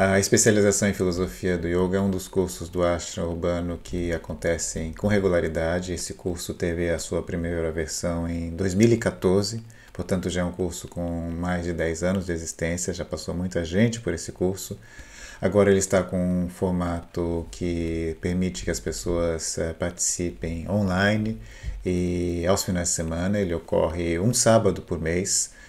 A especialização em filosofia do yoga é um dos cursos do ashram urbano que acontecem com regularidade. Esse curso teve a sua primeira versão em 2014, portanto já é um curso com mais de 10 anos de existência, já passou muita gente por esse curso. Agora ele está com um formato que permite que as pessoas participem online e aos finais de semana. Ele ocorre um sábado por mês.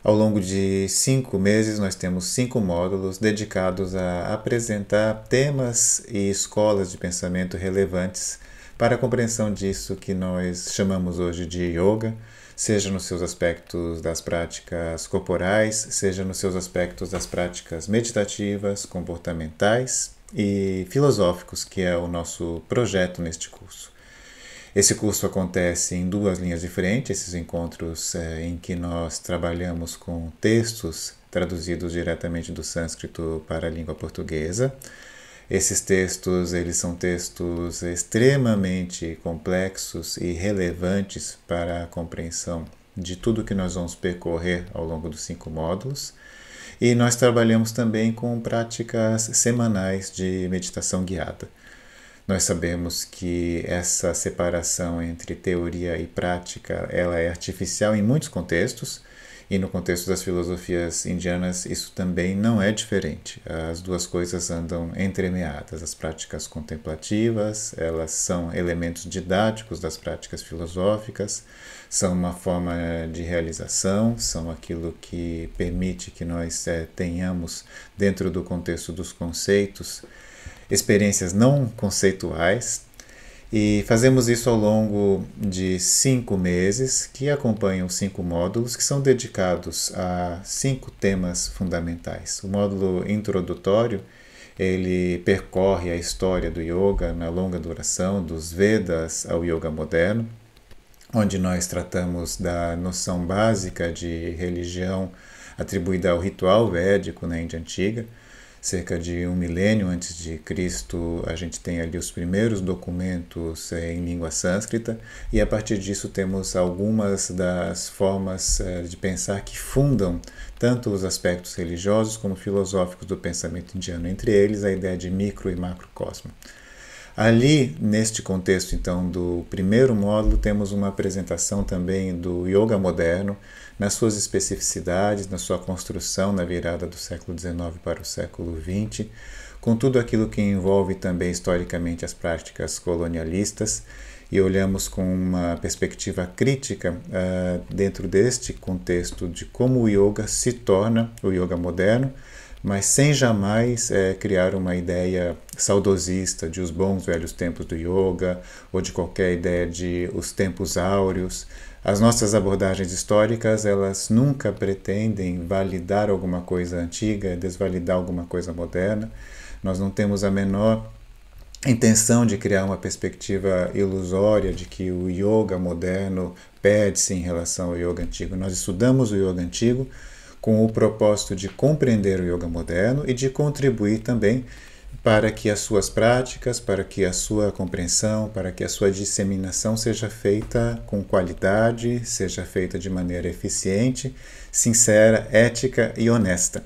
Ao longo de 5 meses, nós temos 5 módulos dedicados a apresentar temas e escolas de pensamento relevantes para a compreensão disso que nós chamamos hoje de yoga, seja nos seus aspectos das práticas corporais, seja nos seus aspectos das práticas meditativas, comportamentais e filosóficos, que é o nosso projeto neste curso. Esse curso acontece em 2 linhas diferentes, esses encontros em que nós trabalhamos com textos traduzidos diretamente do sânscrito para a língua portuguesa. Esses textos, eles são textos extremamente complexos e relevantes para a compreensão de tudo que nós vamos percorrer ao longo dos 5 módulos. E nós trabalhamos também com práticas semanais de meditação guiada. Nós sabemos que essa separação entre teoria e prática ela é artificial em muitos contextos, e no contexto das filosofias indianas isso também não é diferente. As duas coisas andam entremeadas. As práticas contemplativas, elas são elementos didáticos das práticas filosóficas, são uma forma de realização, são aquilo que permite que nós tenhamos, dentro do contexto dos conceitos, experiências não conceituais, e fazemos isso ao longo de 5 meses, que acompanham 5 módulos, que são dedicados a 5 temas fundamentais. O módulo introdutório, ele percorre a história do yoga na longa duração, dos Vedas ao yoga moderno, onde nós tratamos da noção básica de religião atribuída ao ritual védico na Índia Antiga. Cerca de 1 milênio antes de Cristo, a gente tem ali os primeiros documentos em língua sânscrita, e a partir disso temos algumas das formas de pensar que fundam tanto os aspectos religiosos como filosóficos do pensamento indiano, entre eles a ideia de micro e macrocosmo. Ali, neste contexto, então, do primeiro módulo, temos uma apresentação também do yoga moderno, nas suas especificidades, na sua construção na virada do século XIX para o século XX, com tudo aquilo que envolve também historicamente as práticas colonialistas, e olhamos com uma perspectiva crítica dentro deste contexto de como o yoga se torna o yoga moderno, mas sem jamais criar uma ideia saudosista de os bons velhos tempos do yoga ou de qualquer ideia de os tempos áureos. As nossas abordagens históricas, elas nunca pretendem validar alguma coisa antiga, desvalidar alguma coisa moderna. Nós não temos a menor intenção de criar uma perspectiva ilusória de que o yoga moderno perde-se em relação ao yoga antigo. Nós estudamos o yoga antigo com o propósito de compreender o yoga moderno e de contribuir também para que as suas práticas, para que a sua compreensão, para que a sua disseminação seja feita com qualidade, seja feita de maneira eficiente, sincera, ética e honesta.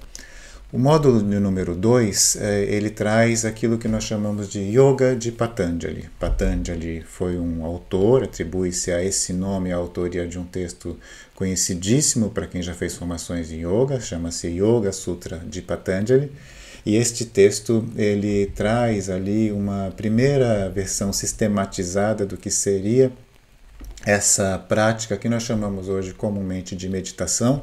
O módulo número 2, ele traz aquilo que nós chamamos de Yoga de Patanjali. Patanjali foi um autor, atribui-se a esse nome a autoria de um texto conhecidíssimo para quem já fez formações em yoga, chama-se Yoga Sutra de Patanjali. E este texto, ele traz ali uma primeira versão sistematizada do que seria essa prática que nós chamamos hoje comumente de meditação,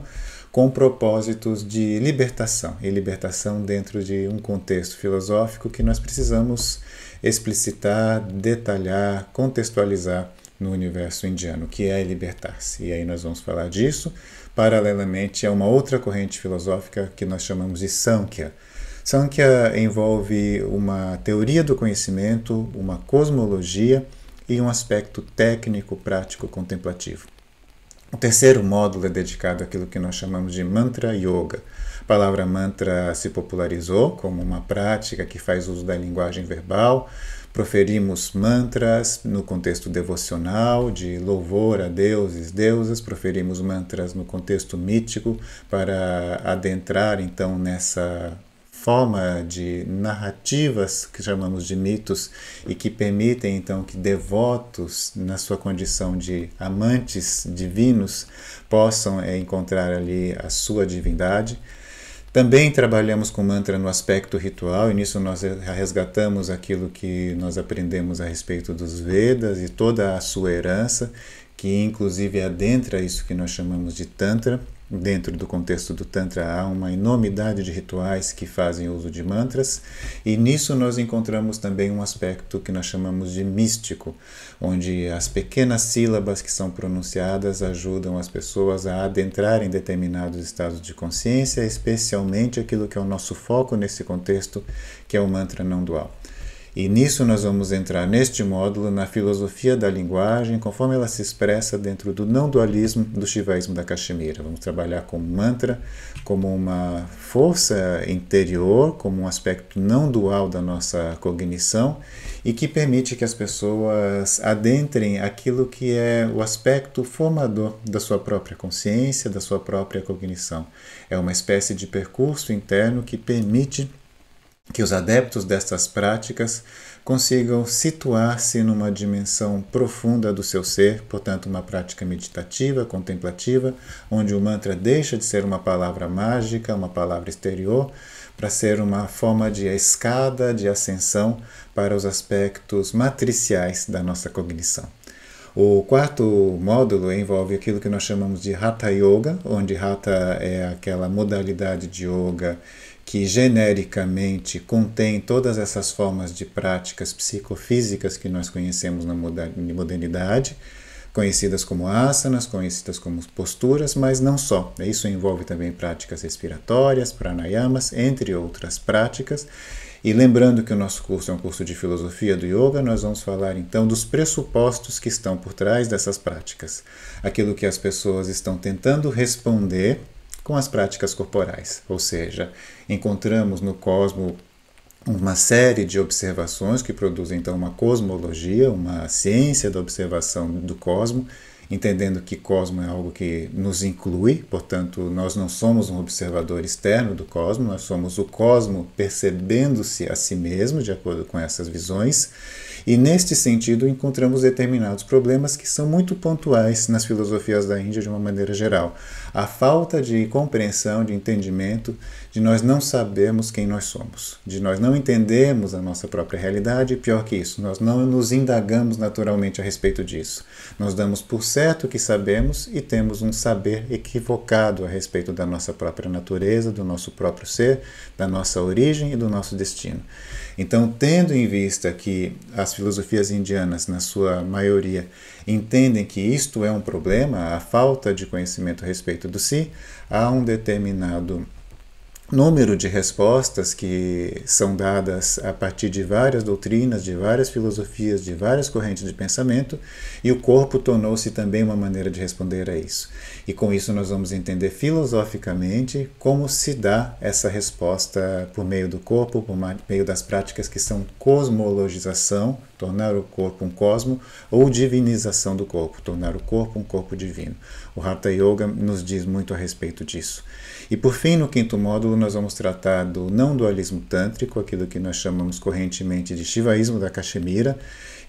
com propósitos de libertação, e libertação dentro de um contexto filosófico que nós precisamos explicitar, detalhar, contextualizar no universo indiano, que é libertar-se. E aí nós vamos falar disso, paralelamente a uma outra corrente filosófica que nós chamamos de Sankhya. Sankhya envolve uma teoria do conhecimento, uma cosmologia e um aspecto técnico, prático, contemplativo. O terceiro módulo é dedicado àquilo que nós chamamos de Mantra Yoga. A palavra mantra se popularizou como uma prática que faz uso da linguagem verbal. Proferimos mantras no contexto devocional, de louvor a deuses, deusas. Proferimos mantras no contexto mítico para adentrar, então, nessa forma de narrativas que chamamos de mitos e que permitem então que devotos, na sua condição de amantes divinos, possam encontrar ali a sua divindade. Também trabalhamos com mantra no aspecto ritual, e nisso nós resgatamos aquilo que nós aprendemos a respeito dos Vedas e toda a sua herança, que inclusive adentra isso que nós chamamos de Tantra. Dentro do contexto do Tantra há uma enormidade de rituais que fazem uso de mantras, e nisso nós encontramos também um aspecto que nós chamamos de místico, onde as pequenas sílabas que são pronunciadas ajudam as pessoas a adentrar em determinados estados de consciência, especialmente aquilo que é o nosso foco nesse contexto, que é o mantra não dual. E nisso nós vamos entrar neste módulo na filosofia da linguagem, conforme ela se expressa dentro do não-dualismo do Shivaísmo da Caxemira. Vamos trabalhar com o mantra como uma força interior, como um aspecto não dual da nossa cognição e que permite que as pessoas adentrem aquilo que é o aspecto formador da sua própria consciência, da sua própria cognição. É uma espécie de percurso interno que permite que os adeptos destas práticas consigam situar-se numa dimensão profunda do seu ser, portanto uma prática meditativa, contemplativa, onde o mantra deixa de ser uma palavra mágica, uma palavra exterior, para ser uma forma de escada de ascensão para os aspectos matriciais da nossa cognição. O quarto módulo envolve aquilo que nós chamamos de Hatha Yoga, onde Hatha é aquela modalidade de yoga que genericamente contém todas essas formas de práticas psicofísicas que nós conhecemos na modernidade, conhecidas como asanas, conhecidas como posturas, mas não só. Isso envolve também práticas respiratórias, pranayamas, entre outras práticas. E lembrando que o nosso curso é um curso de filosofia do yoga, nós vamos falar então dos pressupostos que estão por trás dessas práticas. Aquilo que as pessoas estão tentando responder com as práticas corporais, ou seja, encontramos no cosmos uma série de observações que produzem então uma cosmologia, uma ciência da observação do cosmos, entendendo que cosmos é algo que nos inclui, portanto nós não somos um observador externo do cosmos, nós somos o cosmos percebendo-se a si mesmo, de acordo com essas visões. E neste sentido encontramos determinados problemas que são muito pontuais nas filosofias da Índia de uma maneira geral. A falta de compreensão, de entendimento, de nós não sabermos quem nós somos, de nós não entendermos a nossa própria realidade, e pior que isso, nós não nos indagamos naturalmente a respeito disso. Nós damos por certo que sabemos e temos um saber equivocado a respeito da nossa própria natureza, do nosso próprio ser, da nossa origem e do nosso destino. Então, tendo em vista que as filosofias indianas, na sua maioria, entendem que isto é um problema, a falta de conhecimento a respeito do si, há um determinado número de respostas que são dadas a partir de várias doutrinas, de várias filosofias, de várias correntes de pensamento, e o corpo tornou-se também uma maneira de responder a isso. E com isso nós vamos entender filosoficamente como se dá essa resposta por meio do corpo, por meio das práticas que são cosmologização, tornar o corpo um cosmo, ou divinização do corpo, tornar o corpo um corpo divino. O Hatha Yoga nos diz muito a respeito disso. E por fim, no quinto módulo, nós vamos tratar do não-dualismo tântrico, aquilo que nós chamamos correntemente de Shivaísmo da Caxemira,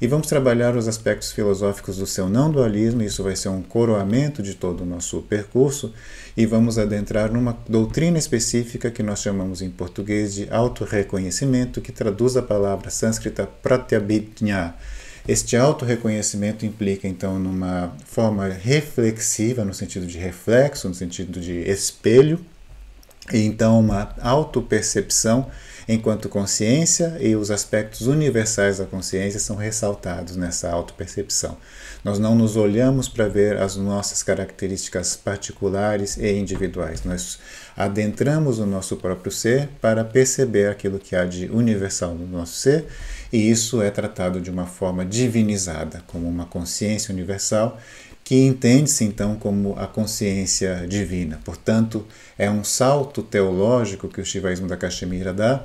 e vamos trabalhar os aspectos filosóficos do seu não-dualismo. Isso vai ser um coroamento de todo o nosso percurso, e vamos adentrar numa doutrina específica que nós chamamos em português de autorreconhecimento, que traduz a palavra sânscrita pratyabhijna. Este autorreconhecimento implica, então, numa forma reflexiva, no sentido de reflexo, no sentido de espelho, e então uma autopercepção enquanto consciência, e os aspectos universais da consciência são ressaltados nessa autopercepção. Nós não nos olhamos para ver as nossas características particulares e individuais. Nós adentramos o nosso próprio ser para perceber aquilo que há de universal no nosso ser, e isso é tratado de uma forma divinizada, como uma consciência universal, que entende-se então como a consciência divina. Portanto, é um salto teológico que o Shivaísmo da Caxemira dá,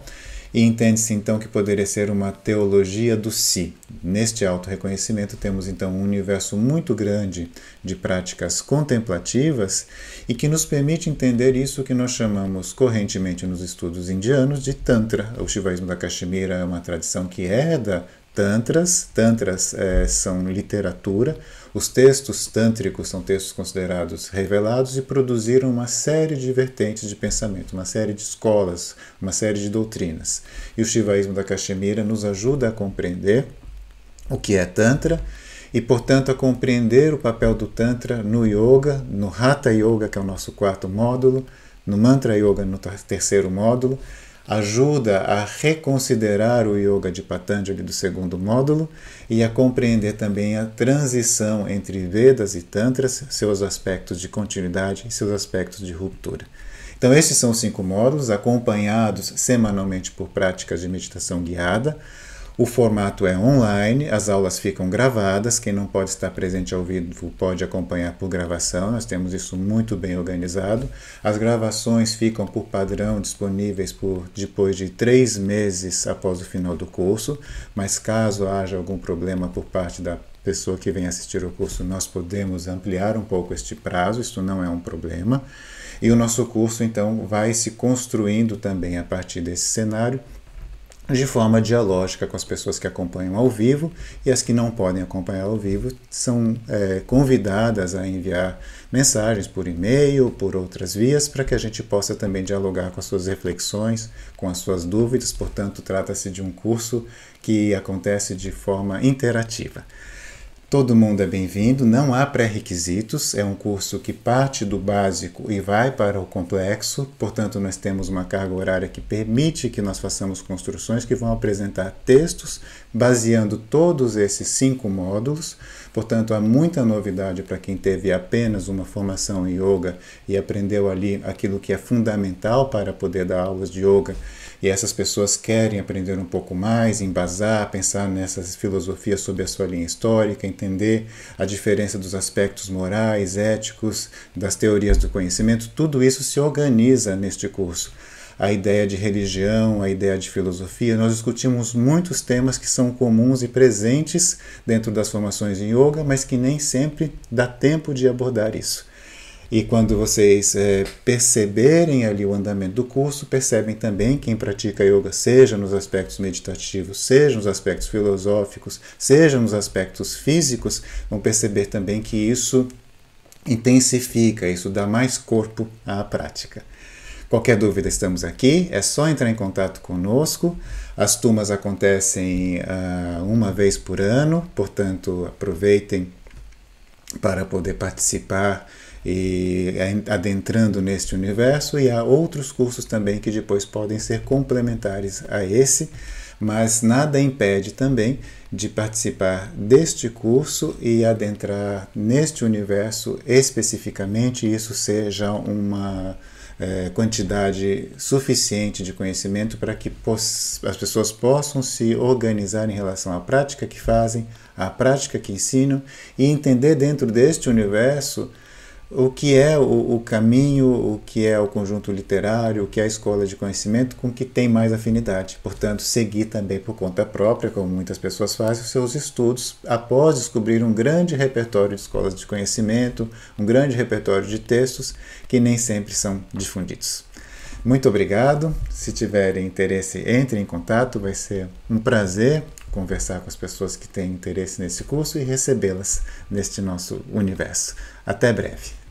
e entende-se então que poderia ser uma teologia do si. Neste autorreconhecimento temos então um universo muito grande de práticas contemplativas e que nos permite entender isso que nós chamamos correntemente nos estudos indianos de Tantra. O Shivaísmo da Caxemira é uma tradição que herda Tantras. Tantras são literatura. Os textos tântricos são textos considerados revelados e produziram uma série de vertentes de pensamento, uma série de escolas, uma série de doutrinas. E o Shivaísmo da Caxemira nos ajuda a compreender o que é Tantra e, portanto, a compreender o papel do Tantra no Yoga, no Hatha Yoga, que é o nosso quarto módulo, no Mantra Yoga, no terceiro módulo, ajuda a reconsiderar o Yoga de Patanjali do segundo módulo e a compreender também a transição entre Vedas e Tantras, seus aspectos de continuidade e seus aspectos de ruptura. Então esses são os 5 módulos, acompanhados semanalmente por práticas de meditação guiada. O formato é online, as aulas ficam gravadas, quem não pode estar presente ao vivo pode acompanhar por gravação, nós temos isso muito bem organizado. As gravações ficam por padrão disponíveis depois de 3 meses após o final do curso, mas caso haja algum problema por parte da pessoa que vem assistir ao curso, nós podemos ampliar um pouco este prazo, isso não é um problema. E o nosso curso então vai se construindo também a partir desse cenário, de forma dialógica com as pessoas que acompanham ao vivo, e as que não podem acompanhar ao vivo são convidadas a enviar mensagens por e-mail, por outras vias, para que a gente possa também dialogar com as suas reflexões, com as suas dúvidas. Portanto, trata-se de um curso que acontece de forma interativa. Todo mundo é bem-vindo, não há pré-requisitos, é um curso que parte do básico e vai para o complexo, portanto nós temos uma carga horária que permite que nós façamos construções que vão apresentar textos baseando todos esses 5 módulos, portanto há muita novidade para quem teve apenas uma formação em yoga e aprendeu ali aquilo que é fundamental para poder dar aulas de yoga. E essas pessoas querem aprender um pouco mais, embasar, pensar nessas filosofias sob a sua linha histórica, entender a diferença dos aspectos morais, éticos, das teorias do conhecimento. Tudo isso se organiza neste curso. A ideia de religião, a ideia de filosofia, nós discutimos muitos temas que são comuns e presentes dentro das formações em yoga, mas que nem sempre dá tempo de abordar isso. E quando vocês perceberem ali o andamento do curso, percebem também quem pratica yoga, seja nos aspectos meditativos, seja nos aspectos filosóficos, seja nos aspectos físicos, vão perceber também que isso intensifica, isso dá mais corpo à prática. Qualquer dúvida, estamos aqui, é só entrar em contato conosco. As turmas acontecem uma vez por ano, portanto aproveitem para poder participar e adentrando neste universo, e há outros cursos também que depois podem ser complementares a esse, mas nada impede também de participar deste curso e adentrar neste universo especificamente, e isso seja uma quantidade suficiente de conhecimento para que as pessoas possam se organizar em relação à prática que fazem, à prática que ensinam, e entender dentro deste universo o que é o caminho, o que é o conjunto literário, o que é a escola de conhecimento com que tem mais afinidade. Portanto, seguir também por conta própria, como muitas pessoas fazem, os seus estudos após descobrir um grande repertório de escolas de conhecimento, um grande repertório de textos que nem sempre são difundidos. Muito obrigado. Se tiverem interesse, entrem em contato, vai ser um prazer conversar com as pessoas que têm interesse nesse curso e recebê-las neste nosso universo. Até breve.